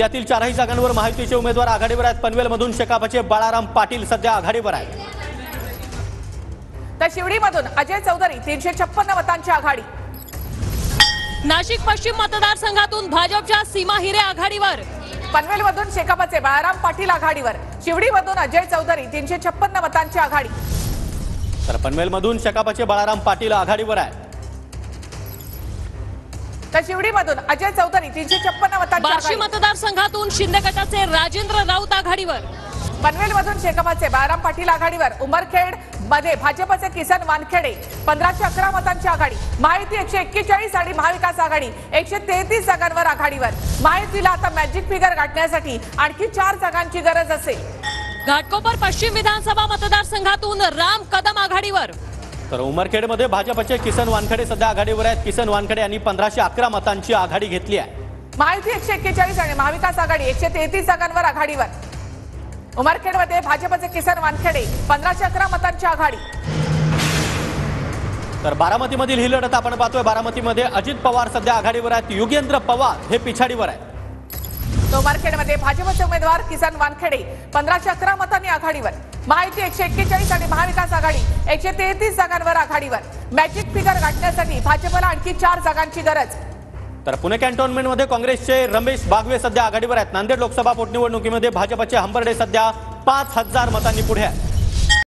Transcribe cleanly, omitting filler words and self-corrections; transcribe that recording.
यातील चारही जागांवर महायुतीचे उमेदवार आघाडीवर आहेत। पनवेलमधून शेकापचे बाळाराम पाटील सध्या आघाडीवर आहेत। तर शिवडीमधून अजय चौधरी 356 मतांची आघाडी। नाशिक पश्चिम मतदारसंघातून भाजपच्या सीमा हिरे आघाडीवर। पनवेलमधून शेकापचे बाळाराम पाटील आघाडीवर। शिवडीमधून अजय चौधरी 356 मतांची आघाडी। तर पनवेलमधून शेकापचे बाळाराम पाटील आघाडीवर आहेत। तर शिवडीमधून अजय चौधरी 356 मतांची बार्शी आघाडी। मतदारसंघातून शिंदे गटाचे राजेंद्र राऊत आघाडीवर। पनवेलमधून शेकापचे बाळाराम पाटील आघाडीवर। उमरखेड मध्ये भाजपचे किसन वानखेडे 1511 मतांची आघाडी। महायुती 141 आणि महाविकास आघाडी 133 जागांवर आघाडीवर। महायुतीला आता मॅजिक फिगर गाठण्यासाठी आणखी 4 जागांची गरज असेल। घाटकोपर पश्चिम विधानसभा मतदारसंघातून राम कदम आघाडीवर। तर उमरखेडमध्ये भाजपचे किसन वानखेडे सध्या आघाडीवर आहेत। किसन वानखेडे यांनी 1511 मतांची आघाडी घेतली आहे। महायुती 141 आणि महाविकास आघाडी 133 जागांवर आघाडीवर। उमरखेडमध्ये भाजपचे किसन वानखेडे 1511 मतांची आघाडी। तर बारामतीमधील ही लढत आपण पाहतोय। बारामतीमध्ये अजित पवार सध्या आघाडीवर आहेत। युगेंद्र पवार हे पिछाडीवर आहेत। उमरखेडमध्ये भाजपचे उमेदवार किसन वानखेडे 1511 मतांनी आघाडीवर। महायुती 141 आणि महाविकास आघाडी 133 जागांवर आघाडीवर। मॅजिक फिगर गाठण्यासाठी भाजपला आणखी 4 जागांची गरज। तर पुणे कॅन्टोन्मेंटमध्ये काँग्रेसचे रमेश बागवे सध्या आघाडीवर आहेत। नांदेड लोकसभा पोटनिवडणुकीमध्ये भाजपचे हंबर्डे सध्या 5000 मतांनी पुढे आहेत।